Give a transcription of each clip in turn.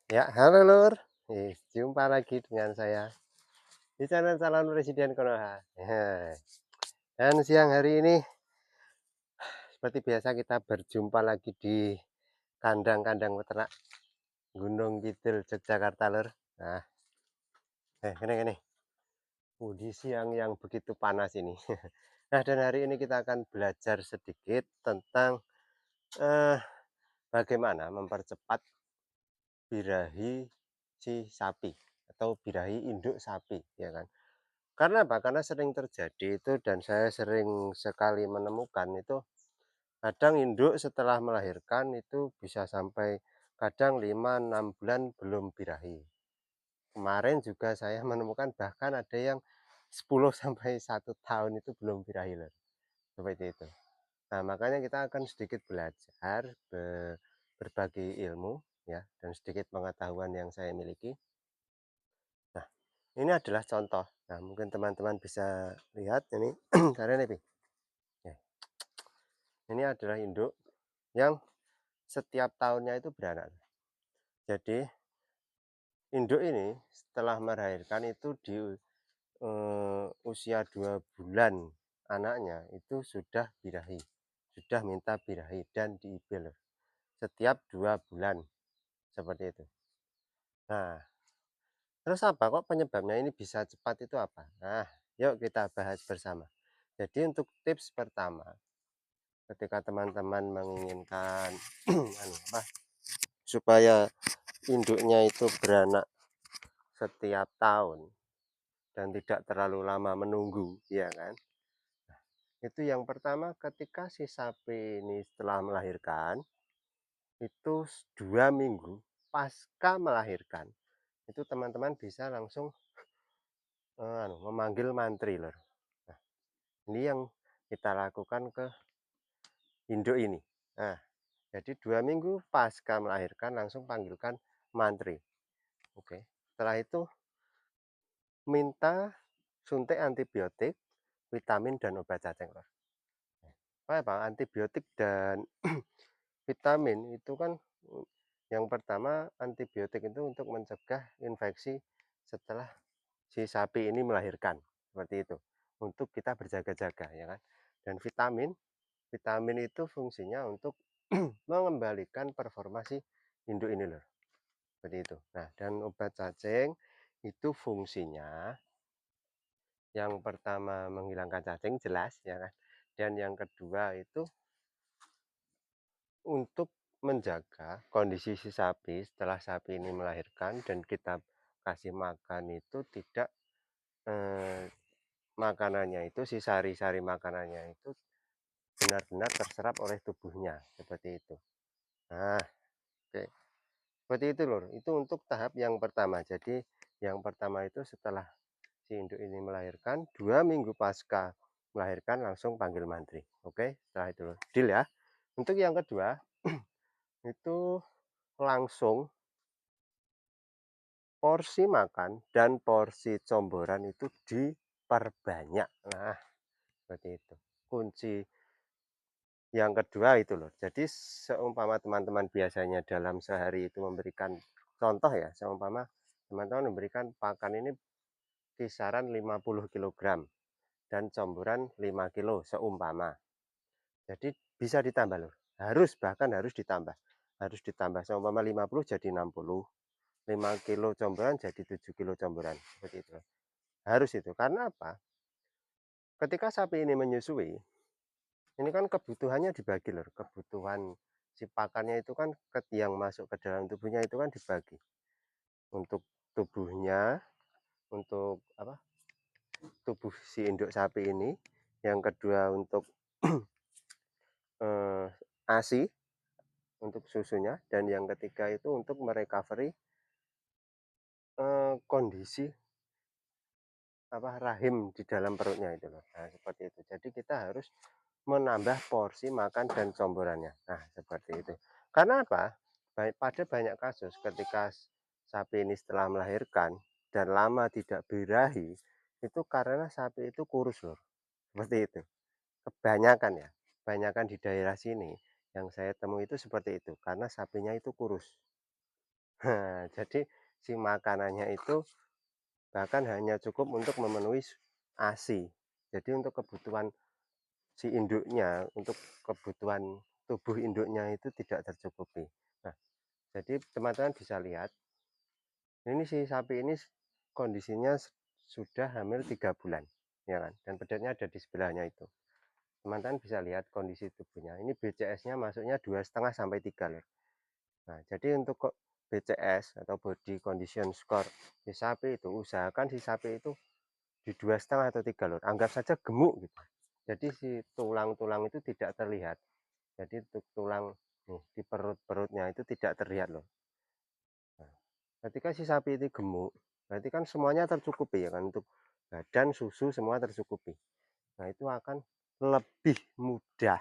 Ya, halo Lur. Jumpa lagi dengan saya di channel Calon Presiden Konoha. Dan siang hari ini seperti biasa kita berjumpa lagi di kandang-kandang peternak Gunung Kidul Yogyakarta Lur. Nah, ini. Di siang yang begitu panas ini. Nah, dan hari ini kita akan belajar sedikit tentang eh, bagaimana mempercepat birahi si sapi atau birahi induk sapi, ya kan? Karena apa? Karena sering terjadi itu dan saya sering sekali menemukan itu kadang induk setelah melahirkan itu bisa sampai kadang 5 6 bulan belum birahi. Kemarin juga saya menemukan bahkan ada yang 10 sampai 1 tahun itu belum birahi loh. Seperti itu. Nah, makanya kita akan sedikit belajar berbagi ilmu ya dan sedikit pengetahuan yang saya miliki. Nah, ini adalah contoh. Nah, mungkin teman-teman bisa lihat ini karena ini. Ya, ini adalah induk yang setiap tahunnya itu beranak. Jadi induk ini setelah melahirkan itu di usia 2 bulan anaknya itu sudah birahi, sudah minta birahi dan diibil setiap 2 bulan seperti itu. Nah, terus apa kok penyebabnya ini bisa cepat itu apa? Nah, yuk kita bahas bersama. Jadi untuk tips pertama, ketika teman-teman menginginkan apa, supaya induknya itu beranak setiap tahun dan tidak terlalu lama menunggu, ya kan? Itu yang pertama ketika si sapi ini setelah melahirkan, itu 2 minggu pasca melahirkan, itu teman-teman bisa langsung memanggil mantri lor. Nah, ini yang kita lakukan ke induk ini. Nah, jadi 2 minggu pasca melahirkan langsung panggilkan mantri. Oke. Setelah itu minta suntik antibiotik, vitamin dan obat cacing lor. Apa? Antibiotik dan vitamin itu kan yang pertama antibiotik itu untuk mencegah infeksi setelah si sapi ini melahirkan, seperti itu. Untuk kita berjaga-jaga ya kan. Dan vitamin, vitamin itu fungsinya untuk mengembalikan performa si induk ini loh. Seperti itu. Nah, dan obat cacing itu fungsinya yang pertama menghilangkan cacing jelas ya kan. Dan yang kedua itu untuk menjaga kondisi si sapi setelah sapi ini melahirkan dan kita kasih makan itu tidak makanannya itu si sari-sari makanannya itu benar-benar terserap oleh tubuhnya seperti itu. Nah, oke. Seperti itu lur. Itu untuk tahap yang pertama. Jadi yang pertama itu setelah si induk ini melahirkan 2 minggu pasca melahirkan langsung panggil mantri. Oke, setelah itu lur. Deal ya. Untuk yang kedua itu langsung porsi makan dan porsi comboran itu diperbanyak. Nah, seperti itu. Kunci yang kedua itu loh. Jadi seumpama teman-teman biasanya dalam sehari itu memberikan contoh ya, seumpama teman-teman memberikan pakan ini kisaran 50 kilogram dan comboran 5 kilo seumpama. Jadi bisa ditambah loh. Harus bahkan harus ditambah. Harus ditambah seumpama 50 jadi 60. 5 kilo comboran jadi 7 kilo comboran seperti itu. Harus itu. Karena apa? Ketika sapi ini menyusui, ini kan kebutuhannya dibagi loh. Kebutuhan si pakannya itu kan yang masuk ke dalam tubuhnya itu kan dibagi. Untuk tubuhnya, untuk apa? Tubuh si induk sapi ini. Yang kedua untuk ASI untuk susunya dan yang ketiga itu untuk merecovery kondisi apa rahim di dalam perutnya itu loh. Nah, seperti itu. Jadi kita harus menambah porsi makan dan comborannya. Nah, seperti itu. Karena apa? Pada banyak kasus ketika sapi ini setelah melahirkan dan lama tidak birahi, itu karena sapi itu kurus loh. Seperti itu. Kebanyakan ya. Kebanyakan di daerah sini yang saya temui itu seperti itu. Karena sapinya itu kurus. Nah, jadi si makanannya itu bahkan hanya cukup untuk memenuhi ASI. Jadi untuk kebutuhan si induknya, untuk kebutuhan tubuh induknya itu tidak tercukupi. Nah, jadi teman-teman bisa lihat, ini si sapi ini kondisinya sudah hamil 3 bulan, ya kan? Dan pedetnya ada di sebelahnya itu. Teman-teman bisa lihat kondisi tubuhnya. Ini BCS-nya masuknya 2,5 sampai 3 loh. Nah, jadi untuk kok BCS atau body condition score si sapi itu, usahakan si sapi itu di 2,5 atau 3 lor. Anggap saja gemuk gitu. Jadi si tulang-tulang itu tidak terlihat. Jadi untuk tulang nih di perut-perutnya itu tidak terlihat loh. Nah, ketika si sapi itu gemuk, berarti kan semuanya tercukupi ya kan, untuk badan, susu semua tercukupi. Nah, itu akan lebih mudah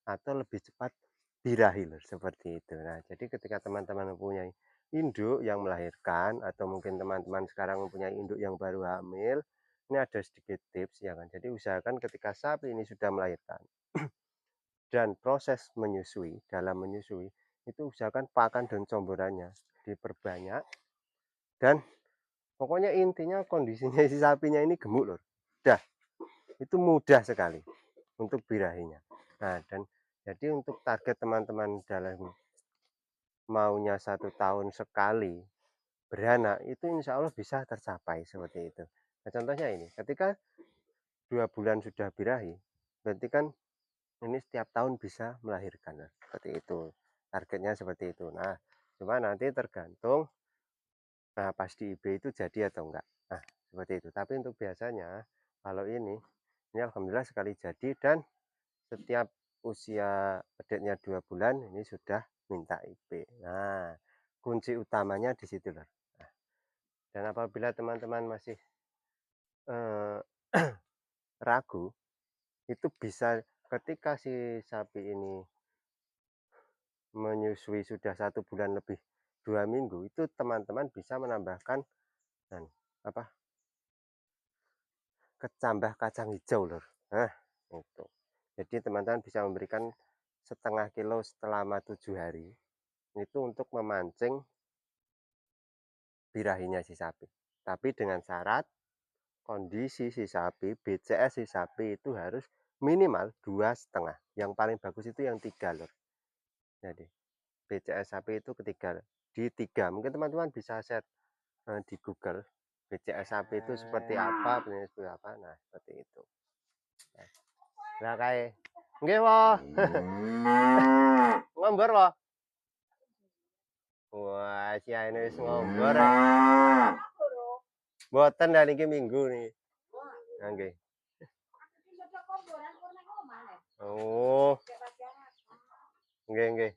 atau lebih cepat birahi lur, seperti itu. Nah, jadi ketika teman-teman mempunyai induk yang melahirkan, atau mungkin teman-teman sekarang mempunyai induk yang baru hamil, ini ada sedikit tips ya kan. Jadi usahakan ketika sapi ini sudah melahirkan dan proses menyusui, dalam menyusui itu usahakan pakan dan comborannya diperbanyak, dan pokoknya intinya kondisinya si sapinya ini gemuk lur. Dah, itu mudah sekali untuk birahinya. Nah, dan jadi untuk target teman-teman dalam maunya 1 tahun sekali beranak itu insya Allah bisa tercapai seperti itu. Nah, contohnya ini, ketika 2 bulan sudah birahi, berarti kan ini setiap tahun bisa melahirkan. Nah, seperti itu. Targetnya seperti itu. Nah, cuma nanti tergantung pas di IB itu jadi atau enggak. Nah, seperti itu. Tapi untuk biasanya kalau ini alhamdulillah sekali jadi, dan setiap usia pedetnya 2 bulan ini sudah minta IB. Nah, kunci utamanya di situ loh. Nah, dan apabila teman-teman masih eh, ragu, itu bisa ketika si sapi ini menyusui sudah 1 bulan lebih 2 minggu, itu teman-teman bisa menambahkan dan apa, kecambah kacang hijau lur. Nah, itu. Jadi teman-teman bisa memberikan 1/2 kilo selama 7 hari. Itu untuk memancing birahinya si sapi. Tapi dengan syarat kondisi si sapi, BCS si sapi itu harus minimal 2,5. Yang paling bagus itu yang 3 lur. Jadi BCS sapi itu ketiga, di 3. Mungkin teman-teman bisa set di Google BCS sapi itu seperti apa, bentuknya seperti apa. Nah, seperti itu. Nah, kayak nggih, Wah. Ngombor, Wah. Wah, si Aine wis ngombor. Mboten dan iki minggu nih. Nah, nggih. Oh, nggih nggih.